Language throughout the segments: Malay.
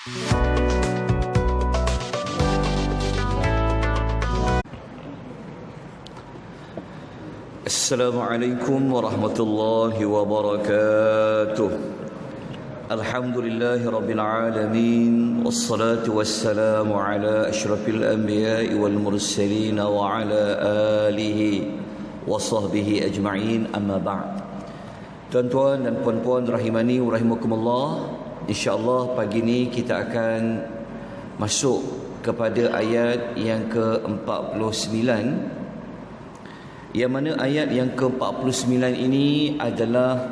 Assalamualaikum warahmatullahi wabarakatuh. Alhamdulillahi rabbil alamin, wassalatu wassalamu ala asyrafil anbiya'i wal mursalin wa ala alihi wa sahbihi ajma'in, amma ba'd. Tuan-tuan dan puan-puan rahimani wa rahimakumullah, insya-Allah pagi ini kita akan masuk kepada ayat yang ke-49, yang mana ayat yang ke-49 ini adalah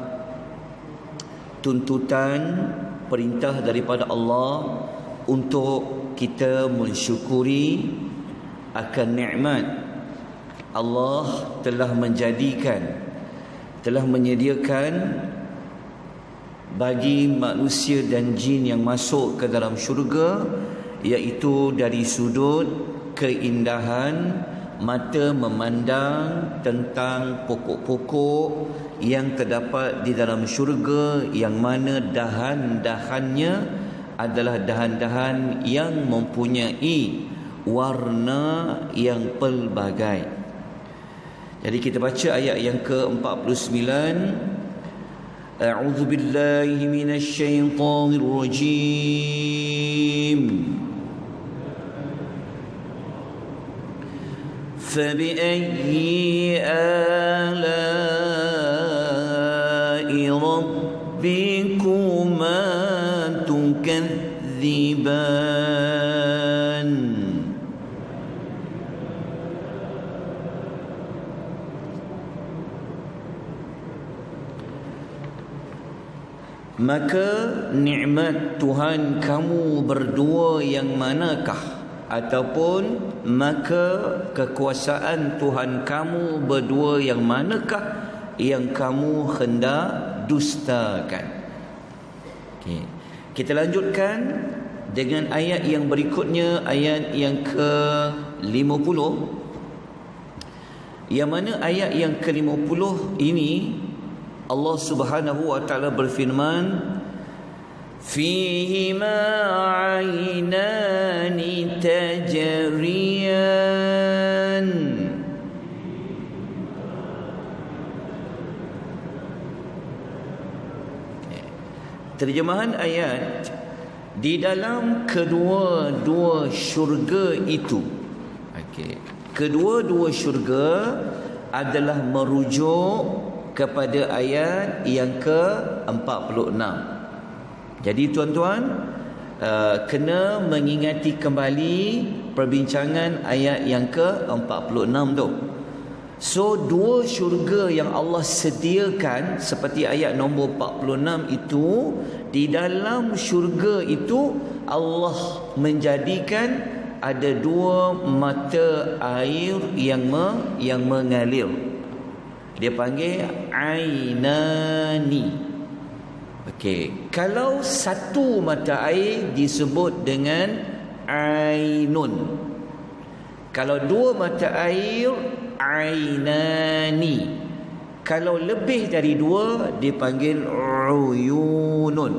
tuntutan perintah daripada Allah untuk kita mensyukuri akan nikmat Allah telah menyediakan bagi manusia dan jin yang masuk ke dalam syurga, iaitu dari sudut keindahan mata memandang tentang pokok-pokok yang terdapat di dalam syurga, yang mana dahan-dahannya adalah dahan-dahan yang mempunyai warna yang pelbagai. Jadi kita baca ayat yang ke-49. A'udzu billahi minasyaitonir rajim. فبأي آلاء ربكما تكذبان. Maka nikmat Tuhan kamu berdua yang manakah? Ataupun maka kekuasaan Tuhan kamu berdua yang manakah yang kamu hendak dustakan? Okay. Kita lanjutkan dengan ayat yang berikutnya, ayat yang ke-50, yang mana ayat yang ke-50 ini Allah Subhanahu wa taala berfirman, فيهما عينان تجريان. Terjemahan ayat, di dalam kedua-dua syurga itu, kedua-dua syurga adalah merujuk kepada ayat yang ke-46. Jadi tuan-tuan, kena mengingati kembali perbincangan ayat yang ke-46 tu. So dua syurga yang Allah sediakan seperti ayat nombor 46 itu, di dalam syurga itu Allah menjadikan ada dua mata air yang mengalir. Dia panggil ainani. Okey, kalau satu mata air disebut dengan ainun. Kalau dua mata air, ainani. Kalau lebih dari dua dipanggil uyunun.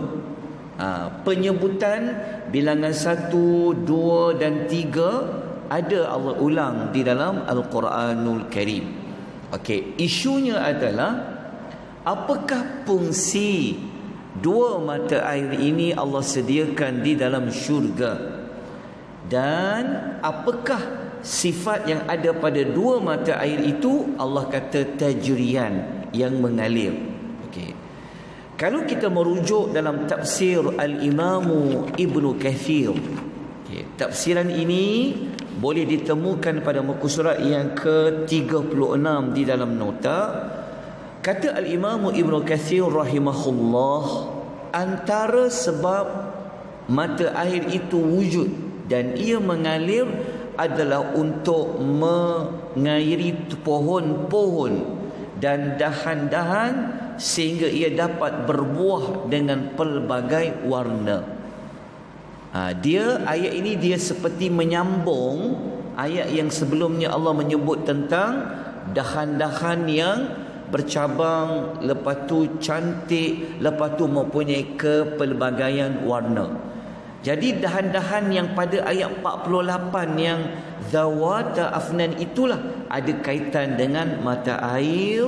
Penyebutan bilangan 1, 2 dan 3 ada Allah ulang di dalam Al-Quranul Karim. Okey, isunya adalah apakah fungsi dua mata air ini Allah sediakan di dalam syurga, dan apakah sifat yang ada pada dua mata air itu? Allah kata tajriyan, yang mengalir. Okey, kalau kita merujuk dalam tafsir Al-Imamu Ibnu Kathir, tafsiran ini boleh ditemukan pada muka surat yang ke-36 di dalam nota. Kata Al-Imamu Ibnu Katsir rahimahullah, antara sebab mata air itu wujud dan ia mengalir adalah untuk mengairi pohon-pohon dan dahan-dahan sehingga ia dapat berbuah dengan pelbagai warna. Ayat ini dia seperti menyambung ayat yang sebelumnya Allah menyebut tentang dahan-dahan yang bercabang, lepas tu cantik, lepas tu mempunyai kepelbagaian warna. Jadi dahan-dahan yang pada ayat 48 yang zawata afnan itulah ada kaitan dengan mata air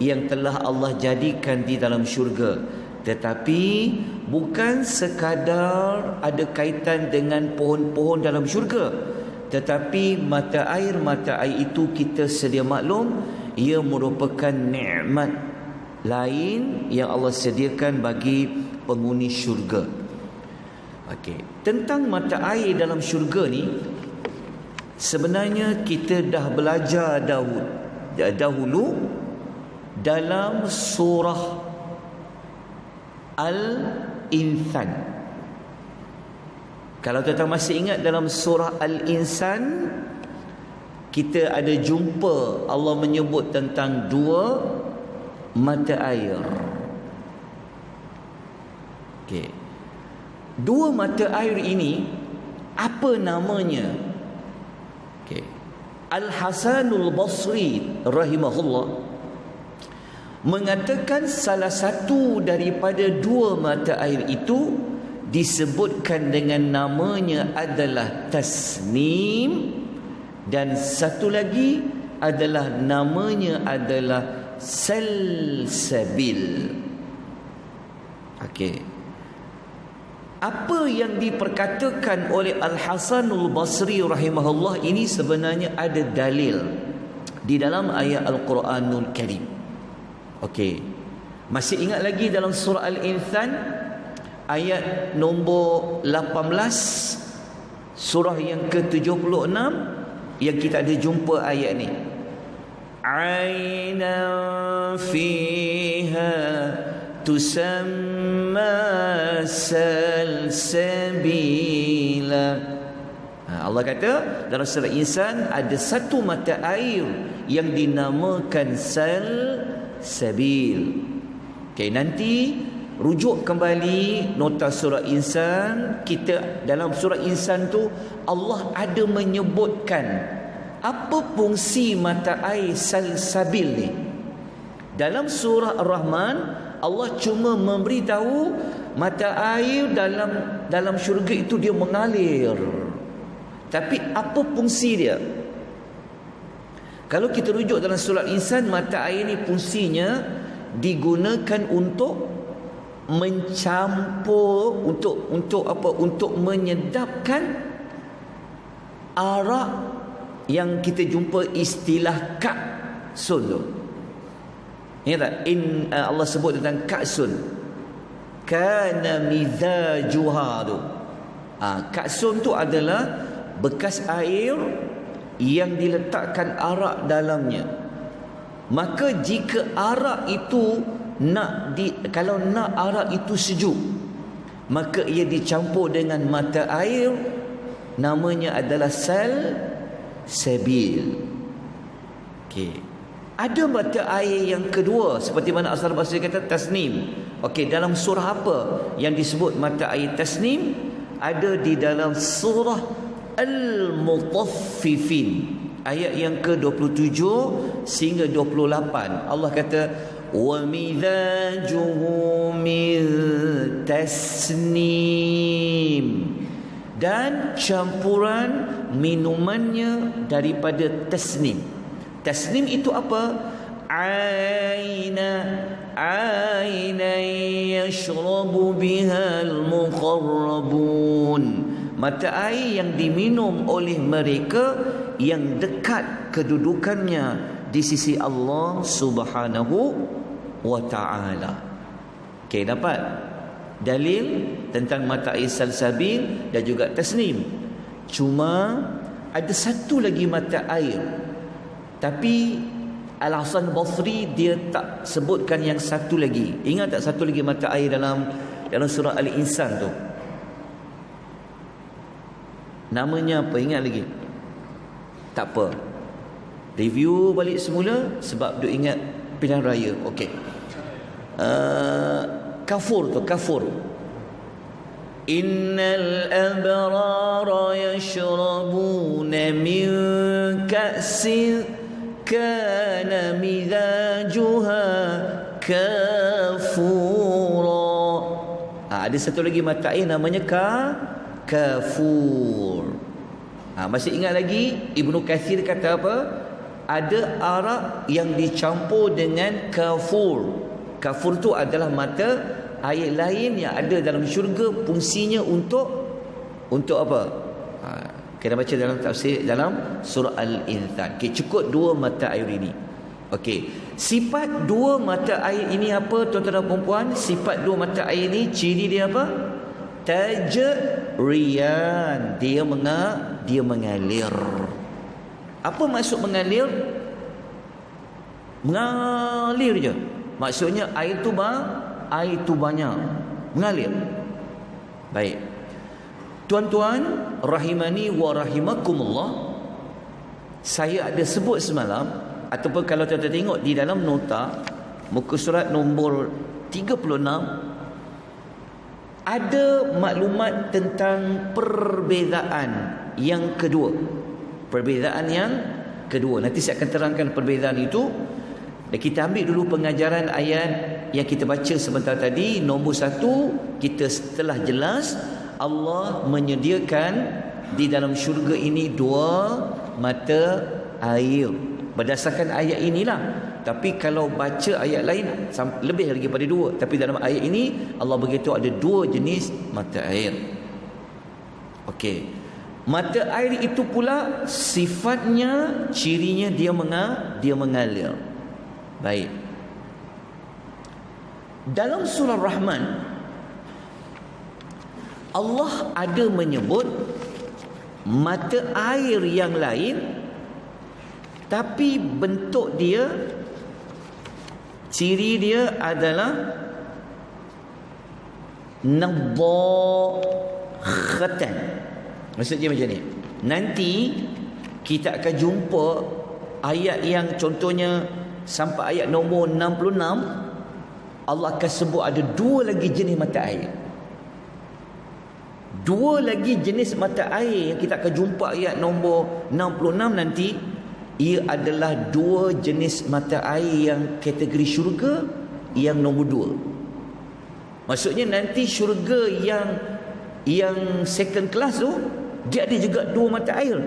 yang telah Allah jadikan di dalam syurga. Tetapi bukan sekadar ada kaitan dengan pohon-pohon dalam syurga, tetapi mata air itu kita sedia maklum, ia merupakan nikmat lain yang Allah sediakan bagi penghuni syurga. Okey, tentang mata air dalam syurga ni sebenarnya kita dah belajar dahulu dalam surah Al-Insan. Kalau tuan-tuan masih ingat dalam surah Al-Insan, kita ada jumpa Allah menyebut tentang dua mata air. Okey. Dua mata air ini apa namanya? Okey. Al-Hasanul Basri rahimahullah mengatakan salah satu daripada dua mata air itu disebutkan dengan namanya adalah Tasnim, dan satu lagi adalah namanya adalah Salsabil. Okey. Apa yang diperkatakan oleh Al-Hasanul Basri rahimahullah ini sebenarnya ada dalil di dalam ayat Al-Quranul Karim. Okey. Masih ingat lagi dalam surah Al-Insan ayat nombor 18, surah yang ke-76 yang kita ada jumpa ayat ni. Ainan fiha tusamma salsabila. Allah kata dalam surah Insan ada satu mata air yang dinamakan Salsabil. Okey, nanti rujuk kembali nota surah Insan. Kita dalam surah Insan tu Allah ada menyebutkan apa fungsi mata air Salsabil ni. Dalam surah Ar-Rahman Allah cuma memberitahu mata air dalam syurga itu dia mengalir. Tapi apa fungsi dia? Kalau kita rujuk dalam surah Insan, mata air ni fungsinya digunakan untuk mencampur, untuk apa? Untuk menyedapkan arak yang kita jumpa istilah ka'sun tu. Ingat tak? Allah sebut tentang ka'sun. Kana mizajuha tu. Ka'sun tu adalah bekas air yang diletakkan arak dalamnya. Maka jika arak itu kalau nak arak itu sejuk, maka ia dicampur dengan mata air, namanya adalah Salsabil. Okey. Ada mata air yang kedua seperti mana Asal Basri kata Tasnim. Okey, dalam surah apa yang disebut mata air Tasnim? Ada di dalam surah Al-Mutaffifin ayat yang ke-27 sehingga 28. Allah kata wa mizajuhu min tasnim, dan campuran minumannya daripada tasnim. Tasnim itu apa? Aina yashrabu biha al-muqarrabun, mata air yang diminum oleh mereka yang dekat kedudukannya di sisi Allah Subhanahu wa ta'ala. Okey, dapat dalil tentang mata air Salsabil dan juga Tasnim. Cuma ada satu lagi mata air, tapi Al-Hasan Basri dia tak sebutkan yang satu lagi. Ingat tak satu lagi mata air dalam surah Al-Insan tu? Namanya apa? Ingat lagi? Tak apa. Review balik semula sebab duk ingat pilihan raya. Okey. Kafur tu, kafur. Innal abrara yashrabuna min ka'sin kana mizajuha kafura. Ada satu lagi mata air namanya kafur. Masih ingat lagi Ibnu Katsir kata apa? Ada arak yang dicampur dengan kafur. Kafur tu adalah mata air lain yang ada dalam syurga, fungsinya untuk apa? Kita baca dalam tafsir dalam surah Al-Insan. Cukup dua mata air ini. Sifat dua mata air ini apa tuan-tuan dan puan-puan? Sifat dua mata air ini, ciri dia apa? Tajriyan. Dia mengalir. Apa maksud mengalir? Mengalir je. Maksudnya air tu banyak mengalir. Baik. Tuan-tuan rahimani wa rahimakumullah, saya ada sebut semalam, ataupun kalau tuan-tuan tengok di dalam nota muka surat nombor 36, ada maklumat tentang perbezaan yang kedua. Nanti saya akan terangkan perbezaan itu. Dan kita ambil dulu pengajaran ayat yang kita baca sebentar tadi. Nombor 1, kita setelah jelas Allah menyediakan di dalam syurga ini dua mata air. Berdasarkan ayat inilah. Tapi kalau baca ayat lain lebih lagi pada dua. Tapi dalam ayat ini Allah beritahu ada dua jenis mata air. Mata air itu pula sifatnya, cirinya dia mengalir. Baik. Dalam surah Rahman Allah ada menyebut mata air yang lain, tapi bentuk dia, ciri dia adalah nadhakhatan. Maksudnya macam ni. Nanti kita akan jumpa ayat yang contohnya sampai ayat nombor 66, Allah akan sebut ada dua lagi jenis mata air. Dua lagi jenis mata air yang kita akan jumpa ayat nombor 66 nanti. Ia adalah dua jenis mata air yang kategori syurga yang nombor 2. Maksudnya nanti syurga yang second class tu, dia ada juga dua mata air.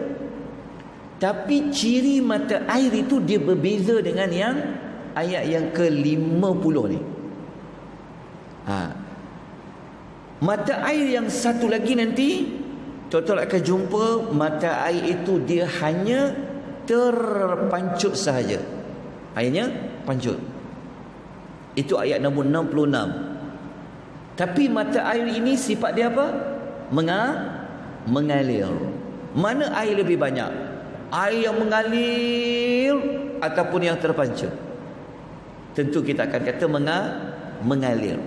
Tapi ciri mata air itu dia berbeza dengan yang ayat yang ke-50 ni. Mata air yang satu lagi nanti tuan-tuan akan jumpa mata air itu dia hanya terpancut sahaja. Airnya pancut. Itu ayat nombor 66. Tapi mata air ini sifat dia apa? Mengalir. Mana air lebih banyak? Air yang mengalir ataupun yang terpancut? Tentu kita akan kata mengalir.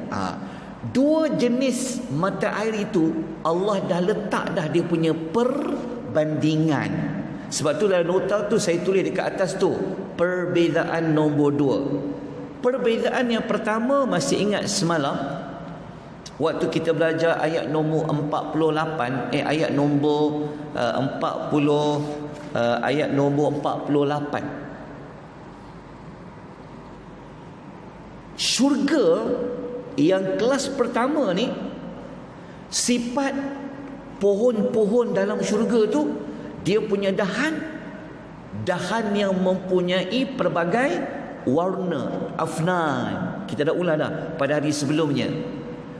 Dua jenis mata air itu Allah dah letak dah dia punya perbandingan. Sebab tu dalam nota tu saya tulis dekat atas tu, perbezaan nombor 2. Perbezaan yang pertama, masih ingat semalam waktu kita belajar ayat nombor 48, ayat nombor 48. Syurga yang kelas pertama ni, sifat pohon-pohon dalam syurga tu, dia punya dahan yang mempunyai pelbagai warna, afnan. Kita dah ulang dah pada hari sebelumnya.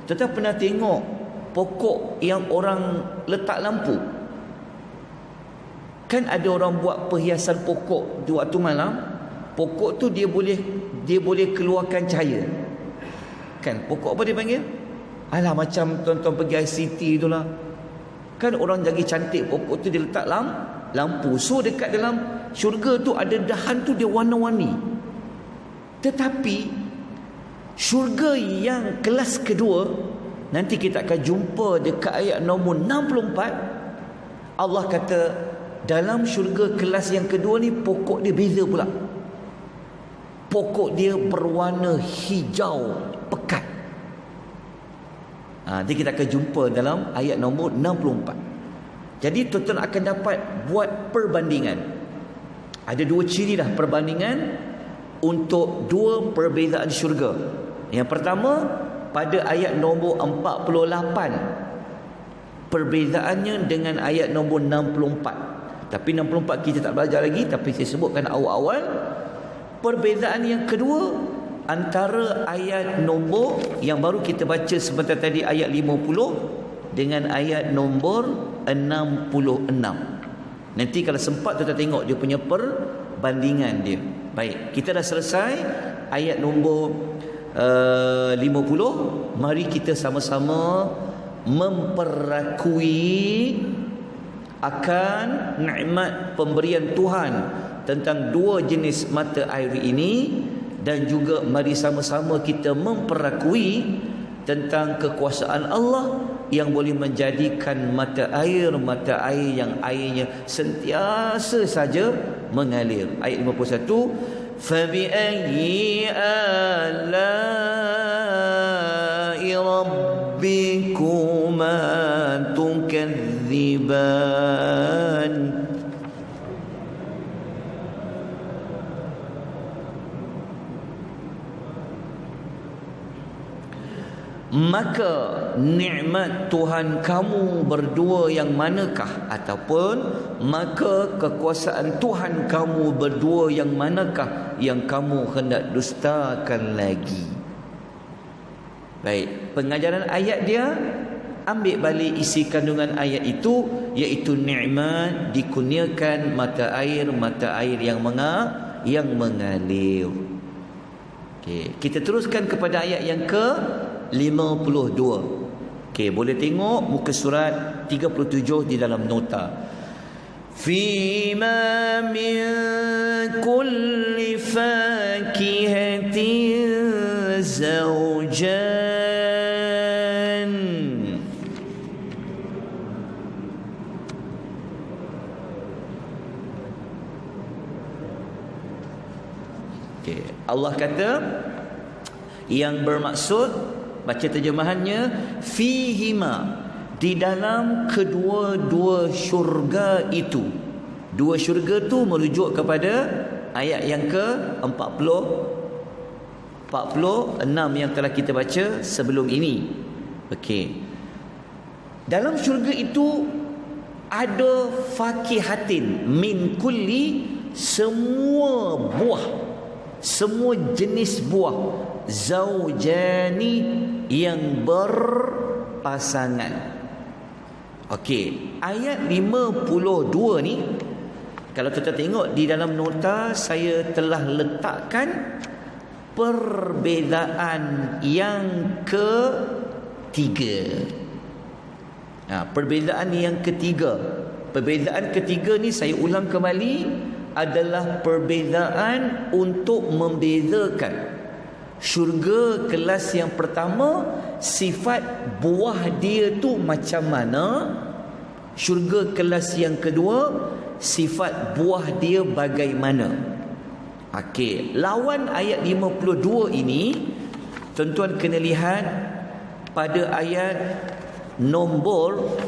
Tetapi pernah tengok pokok yang orang letak lampu? Kan ada orang buat perhiasan pokok di waktu malam. Pokok tu dia boleh keluarkan cahaya. Kan pokok apa dia panggil? Alah, macam tuan-tuan pergi ICT itulah. Kan orang jadi cantik pokok tu dia letak lampu. So dekat dalam syurga tu ada dahan tu dia warna-warni. Tetapi syurga yang kelas kedua, nanti kita akan jumpa dekat ayat nombor 64. Allah kata dalam syurga kelas yang kedua ni pokok dia beza pula. Pokok dia berwarna hijau pekat. Nanti kita akan jumpa dalam ayat nombor 64. Jadi tuan-tuan akan dapat buat perbandingan. Ada dua ciri dah perbandingan untuk dua perbezaan syurga. Yang pertama pada ayat nombor 48, perbezaannya dengan ayat nombor 64. Tapi 64 kita tak belajar lagi, tapi saya sebutkan awal-awal. Perbezaan yang kedua antara ayat nombor yang baru kita baca sebentar tadi, ayat 50 dengan ayat nombor 66. Nanti kalau sempat kita tengok dia punya perbandingan dia. Baik, kita dah selesai ayat nombor 50. Mari kita sama-sama memperakui akan nikmat pemberian Tuhan tentang dua jenis mata air ini, dan juga mari sama-sama kita memperakui tentang kekuasaan Allah yang boleh menjadikan mata air yang airnya sentiasa saja mengalir. Ayat 51, fabi ayyi ala'i rabbikuma tukadziban. Maka nikmat Tuhan kamu berdua yang manakah, ataupun maka kekuasaan Tuhan kamu berdua yang manakah yang kamu hendak dustakan lagi. Baik, pengajaran ayat dia ambil balik isi kandungan ayat itu, iaitu nikmat dikurniakan mata air yang mengalir. Okey, kita teruskan kepada ayat yang ke 52. Okey, boleh tengok muka surat 37 di dalam nota. Fima min kulli fakihatin zawjan. Okey, Allah kata yang bermaksud, baca terjemahannya, fihima, di dalam kedua-dua syurga itu. Dua syurga tu merujuk kepada ayat yang ke-46 yang telah kita baca sebelum ini. Okey, dalam syurga itu ada fakihatin min kulli, semua buah, semua jenis buah, zaujani, yang berpasangan. Okey, ayat 52 ni kalau kita tengok di dalam nota, saya telah letakkan perbezaan yang ketiga. Perbezaan yang ketiga. Perbezaan ketiga ni saya ulang kembali, adalah perbezaan untuk membezakan syurga kelas yang pertama, sifat buah dia tu macam mana. Syurga kelas yang kedua, sifat buah dia bagaimana. Okey, lawan ayat 52 ini, tuan-tuan kena lihat pada ayat nombor,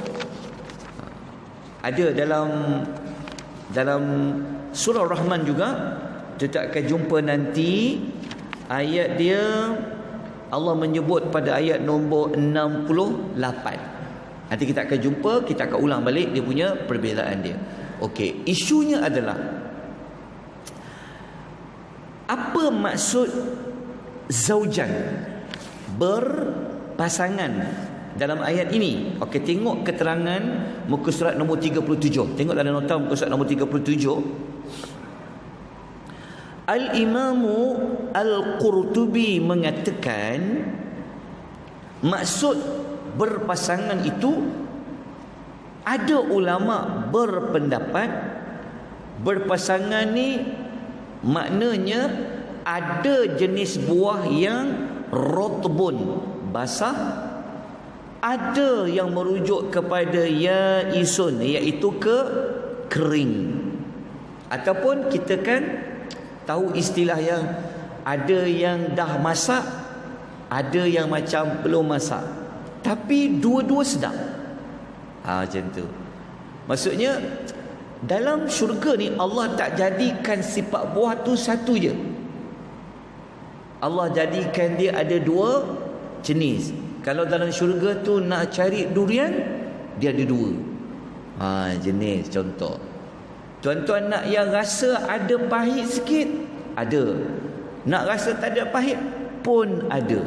ada dalam surah Rahman juga, kita akan jumpa nanti. Ayat dia Allah menyebut pada ayat nombor 68. Nanti kita akan jumpa, kita akan ulang balik dia punya perbezaan dia. Okey, isunya adalah apa maksud zaujan, berpasangan dalam ayat ini. Okey, tengok keterangan muka surat nombor 37. Tengok dalam nota muka surat nombor 37. Al-Imamu Al-Qurtubi mengatakan maksud berpasangan itu, ada ulama berpendapat berpasangan ni maknanya ada jenis buah yang rotbun, basah, ada yang merujuk kepada yaisun, iaitu kering. Ataupun kita kan tahu istilah yang ada yang dah masak, ada yang macam belum masak, tapi dua-dua sedap. Macam tu. Maksudnya dalam syurga ni Allah tak jadikan sifat buah tu satu je. Allah jadikan dia ada dua jenis. Kalau dalam syurga tu nak cari durian, dia ada dua. Jenis contoh. Tuan-tuan nak yang rasa ada pahit sikit, ada. Nak rasa tak ada pahit pun ada.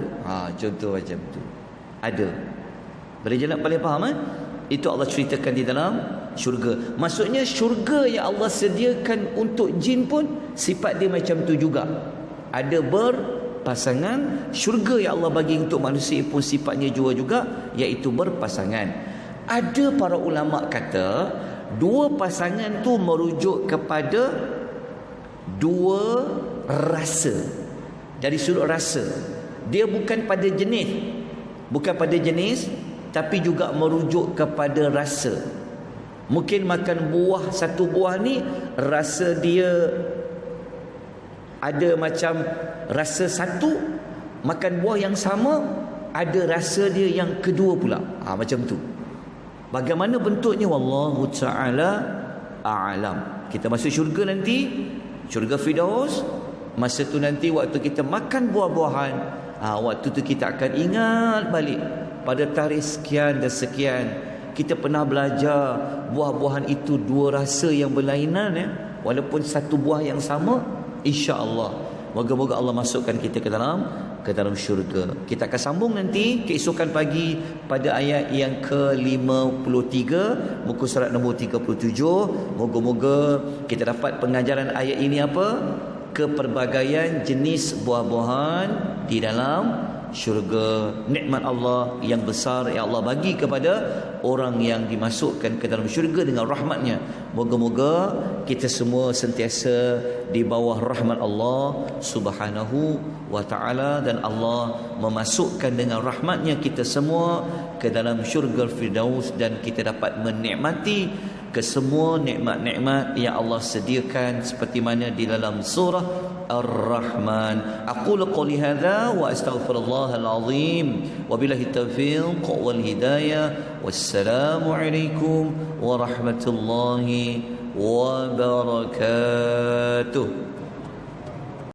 Contoh macam tu. Ada. Boleh je nak paling faham Itu Allah ceritakan di dalam syurga. Maksudnya syurga yang Allah sediakan untuk jin pun sifat dia macam tu juga. Ada berpasangan. Syurga yang Allah bagi untuk manusia pun sifatnya juga iaitu berpasangan. Ada para ulama kata dua pasangan tu merujuk kepada dua rasa. Dari sudut rasa, dia bukan pada jenis, tapi juga merujuk kepada rasa. Mungkin makan buah, satu buah ni rasa dia ada macam rasa satu, makan buah yang sama ada rasa dia yang kedua pula. Macam tu. Bagaimana bentuknya wallahu taala a'lam. Kita masuk syurga nanti, syurga Firdaus. Masa tu nanti waktu kita makan buah-buahan, waktu tu kita akan ingat balik pada tarikh sekian dan sekian kita pernah belajar buah-buahan itu dua rasa yang berlainan walaupun satu buah yang sama. InsyaAllah moga-moga Allah masukkan kita ke dalam syurga. Kita akan sambung nanti keesokan pagi pada ayat yang ke-53 muka surat nombor 37. Moga-moga kita dapat pengajaran ayat ini kepelbagaian jenis buah-buahan di dalam syurga. Nikmat Allah yang besar yang Allah bagi kepada orang yang dimasukkan ke dalam syurga dengan rahmatnya. Moga-moga kita semua sentiasa di bawah rahmat Allah Subhanahu wa ta'ala, dan Allah memasukkan dengan rahmatnya kita semua ke dalam syurga Firdaus, dan kita dapat menikmati kesemua nikmat-nikmat yang Allah sediakan seperti mana di dalam surah Ar-Rahman. Aqulu qouli hadza wa astaghfirullahal azim wa billahi taufiq wal hidayah. Wassalamu alaikum warahmatullahi wabarakatuh.